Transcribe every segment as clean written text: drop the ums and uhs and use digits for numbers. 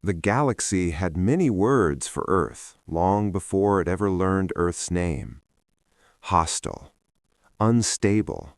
The galaxy had many words for Earth long before it ever learned Earth's name. Hostile, unstable,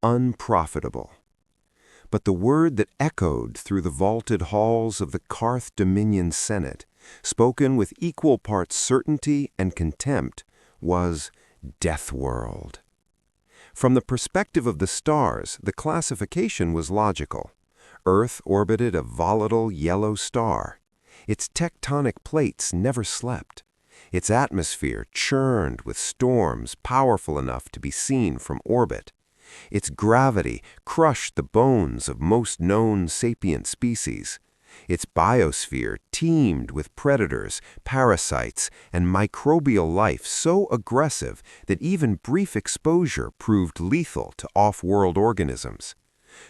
unprofitable. But the word that echoed through the vaulted halls of the Karth Dominion Senate, spoken with equal parts certainty and contempt, was Deathworld. From the perspective of the stars, the classification was logical. Earth orbited a volatile yellow star. Its tectonic plates never slept. Its atmosphere churned with storms powerful enough to be seen from orbit. Its gravity crushed the bones of most known sapient species. Its biosphere teemed with predators, parasites, and microbial life so aggressive that even brief exposure proved lethal to off-world organisms.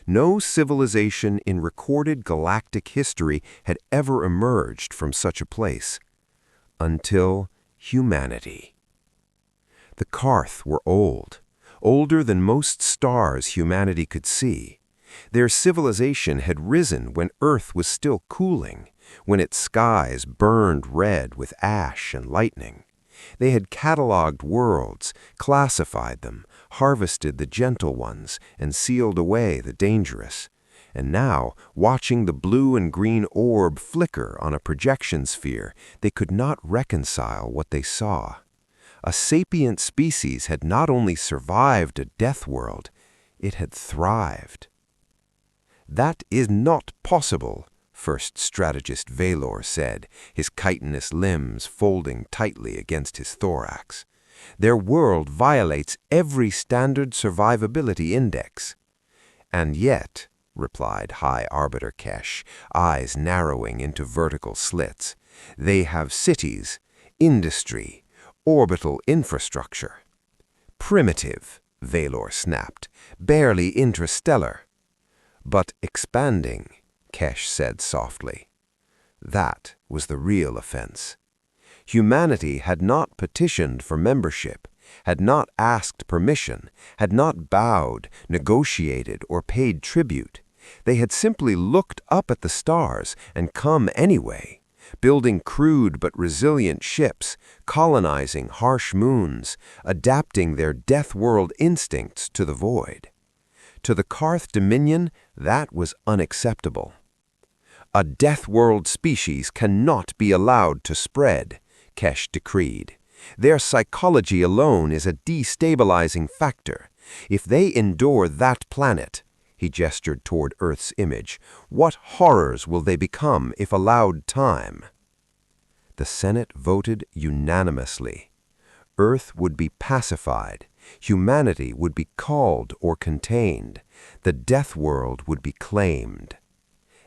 No civilization in recorded galactic history had ever emerged from such a place. Until humanity. The Karth were old, older than most stars humanity could see. Their civilization had risen when Earth was still cooling, when its skies burned red with ash and lightning. They had cataloged worlds, classified them, harvested the gentle ones, and sealed away the dangerous. And now, watching the blue and green orb flicker on a projection sphere, they could not reconcile what they saw. A sapient species had not only survived a death world, it had thrived. "That is not possible," First Strategist Valor said, his chitinous limbs folding tightly against his thorax. "Their world violates every standard survivability index." "And yet," replied High Arbiter Kesh, eyes narrowing into vertical slits, "they have cities, industry, orbital infrastructure." "Primitive," Valor snapped, "barely interstellar." "But expanding," Kesh said softly. That was the real offense. Humanity had not petitioned for membership, had not asked permission, had not bowed, negotiated, or paid tribute. They had simply looked up at the stars and come anyway, building crude but resilient ships, colonizing harsh moons, adapting their death world instincts to the void. To the Karth Dominion, that was unacceptable. "A death world species cannot be allowed to spread," Kesh decreed. "Their psychology alone is a destabilizing factor. If they endure that planet," he gestured toward Earth's image, "what horrors will they become if allowed time?" The Senate voted unanimously. Earth would be pacified. Humanity would be called or contained. The death world would be claimed.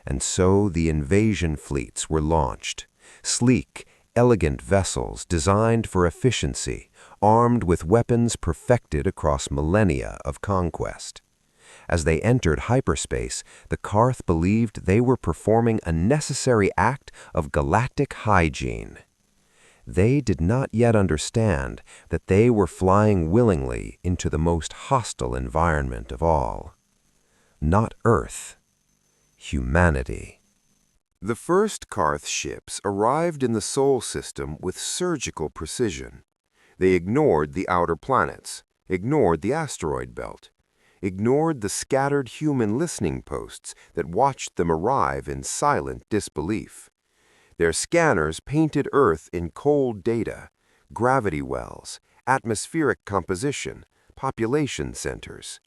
And so the invasion fleets were launched. Sleek, elegant vessels designed for efficiency, armed with weapons perfected across millennia of conquest. As they entered hyperspace, the Karth believed they were performing a necessary act of galactic hygiene. They did not yet understand that they were flying willingly into the most hostile environment of all. Not Earth, humanity. The first Karth ships arrived in the Sol system with surgical precision. They ignored the outer planets, ignored the asteroid belt, ignored the scattered human listening posts that watched them arrive in silent disbelief. Their scanners painted Earth in cold data, gravity wells, atmospheric composition, population centers.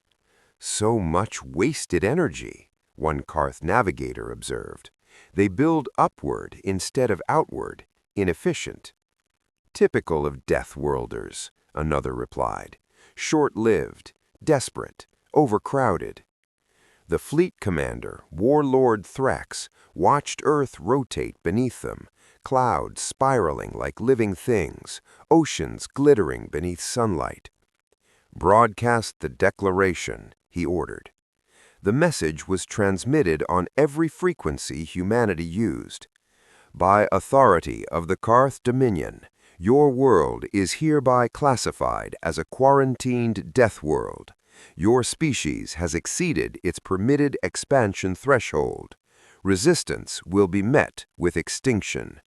"So much wasted energy," one Karth navigator observed. "They build upward instead of outward, inefficient." "Typical of Deathworlders," another replied. "Short-lived, desperate, overcrowded." The fleet commander, Warlord Thrax, watched Earth rotate beneath them, clouds spiraling like living things, oceans glittering beneath sunlight. "Broadcast the declaration," he ordered. The message was transmitted on every frequency humanity used. "By authority of the Karth Dominion, your world is hereby classified as a quarantined death world. Your species has exceeded its permitted expansion threshold. Resistance will be met with extinction.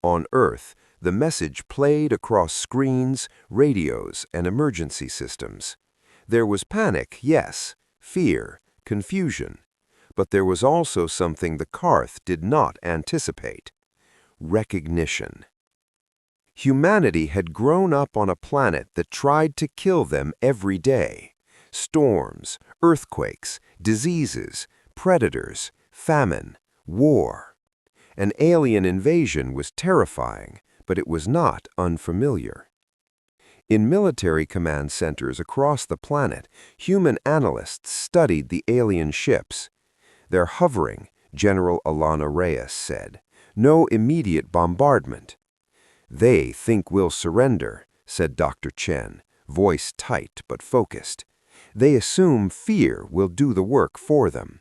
On Earth, the message played across screens, radios, and emergency systems. There was panic, yes, fear, confusion, but there was also something the Karth did not anticipate: recognition. Humanity had grown up on a planet that tried to kill them every day. Storms, earthquakes, diseases, predators, famine, war. An alien invasion was terrifying, but it was not unfamiliar. In military command centers across the planet, human analysts studied the alien ships. "They're hovering," General Alana Reyes said. "No immediate bombardment." "They think we'll surrender," said Dr. Chen, voice tight but focused. "They assume fear will do the work for them."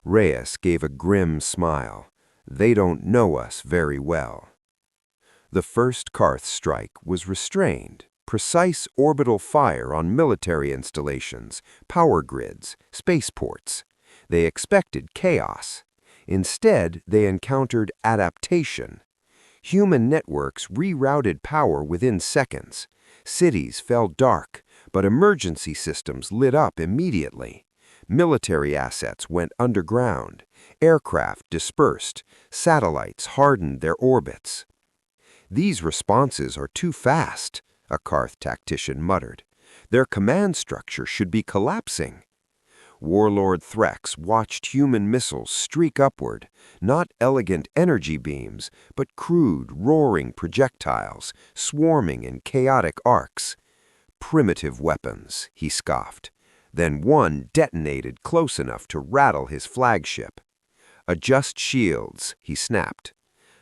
Reyes gave a grim smile. "They don't know us very well." The first Karth strike was restrained. Precise orbital fire on military installations, power grids, spaceports. They expected chaos. Instead, they encountered adaptation. Human networks rerouted power within seconds. Cities fell dark, but emergency systems lit up immediately. Military assets went underground. Aircraft dispersed. Satellites hardened their orbits. "These responses are too fast," a Karth tactician muttered. "Their command structure should be collapsing." Warlord Threx watched human missiles streak upward, not elegant energy beams, but crude, roaring projectiles, swarming in chaotic arcs. "Primitive weapons," he scoffed. Then one detonated close enough to rattle his flagship. "Adjust shields," he snapped.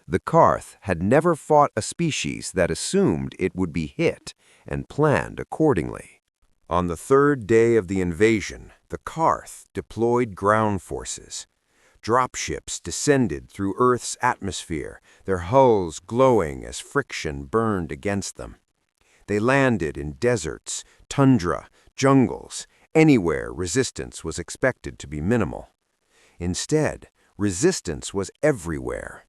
The Karth had never fought a species that assumed it would be hit and planned accordingly. On the third day of the invasion, the Karth deployed ground forces. Dropships descended through Earth's atmosphere, their hulls glowing as friction burned against them. They landed in deserts, tundra, jungles, anywhere resistance was expected to be minimal. Instead, resistance was everywhere.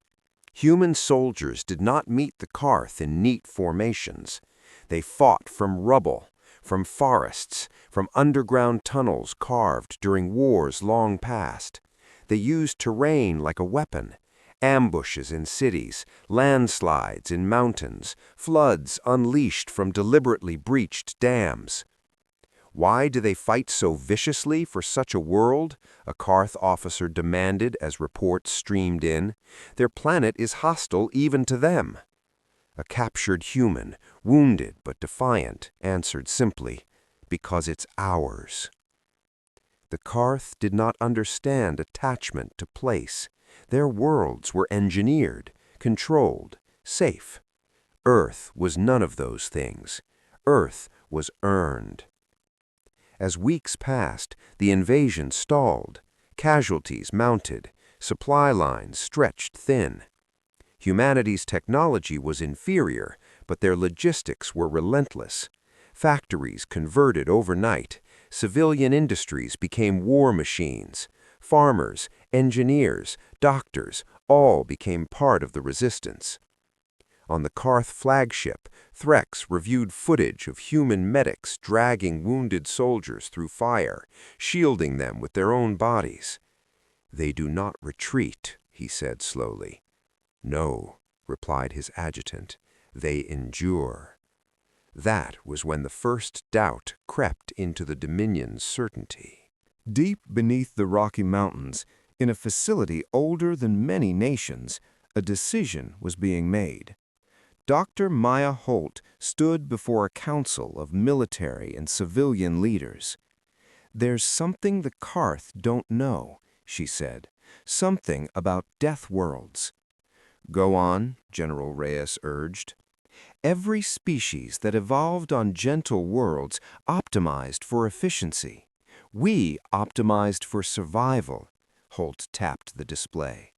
Human soldiers did not meet the Karth in neat formations. They fought from rubble, from forests, from underground tunnels carved during wars long past. They used terrain like a weapon: ambushes in cities, landslides in mountains, floods unleashed from deliberately breached dams. "Why do they fight so viciously for such a world?" a Karth officer demanded as reports streamed in. "Their planet is hostile even to them." A captured human, wounded but defiant, answered simply, "Because it's ours." The Karth did not understand attachment to place. Their worlds were engineered, controlled, safe. Earth was none of those things. Earth was earned. As weeks passed, the invasion stalled. Casualties mounted. Supply lines stretched thin. Humanity's technology was inferior, but their logistics were relentless. Factories converted overnight. Civilian industries became war machines. Farmers, engineers, doctors, all became part of the resistance. On the Karth flagship, Threx reviewed footage of human medics dragging wounded soldiers through fire, shielding them with their own bodies. "They do not retreat," he said slowly. "No," replied his adjutant, "they endure." That was when the first doubt crept into the Dominion's certainty. Deep beneath the Rocky Mountains, in a facility older than many nations, a decision was being made. Dr. Maya Holt stood before a council of military and civilian leaders. "There's something the Karth don't know," she said. "Something about Deathworlds." "Go on," General Reyes urged. "Every species that evolved on gentle worlds optimized for efficiency. We optimized for survival." Holt tapped the display.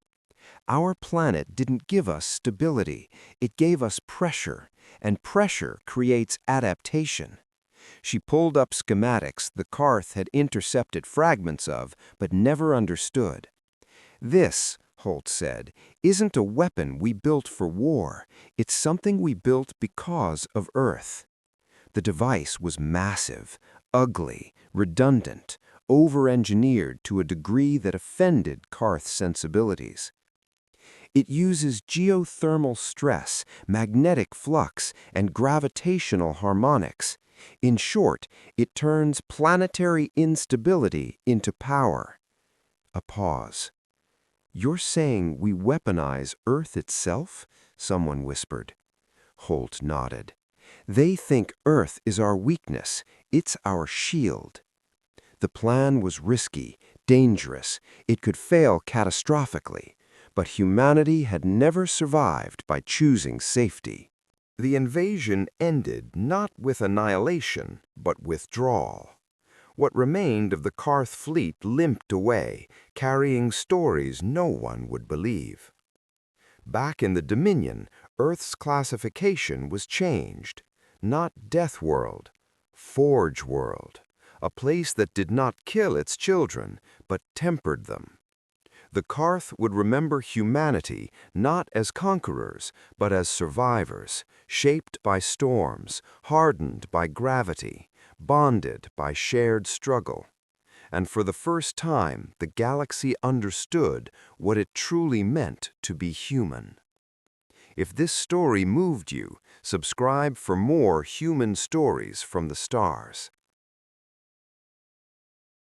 "Our planet didn't give us stability, it gave us pressure, and pressure creates adaptation." She pulled up schematics the Karth had intercepted fragments of, but never understood. This, Holt said, isn't a weapon we built for war. It's something we built because of Earth. The device was massive, ugly, redundant, over-engineered to a degree that offended Carth's sensibilities. It uses geothermal stress, magnetic flux, and gravitational harmonics. In short, it turns planetary instability into power. A pause. "You're saying we weaponize Earth itself?" someone whispered. Holt nodded. "They think Earth is our weakness. It's our shield." The plan was risky, dangerous. It could fail catastrophically. But humanity had never survived by choosing safety. The invasion ended not with annihilation, but withdrawal. What remained of the Carth fleet limped away, carrying stories no one would believe. Back in the Dominion, Earth's classification was changed. Not Deathworld, Forge World, a place that did not kill its children, but tempered them. The Carth would remember humanity not as conquerors, but as survivors, shaped by storms, hardened by gravity, bonded by shared struggle. And for the first time, the galaxy understood what it truly meant to be human. If this story moved you, subscribe for more human stories from the stars.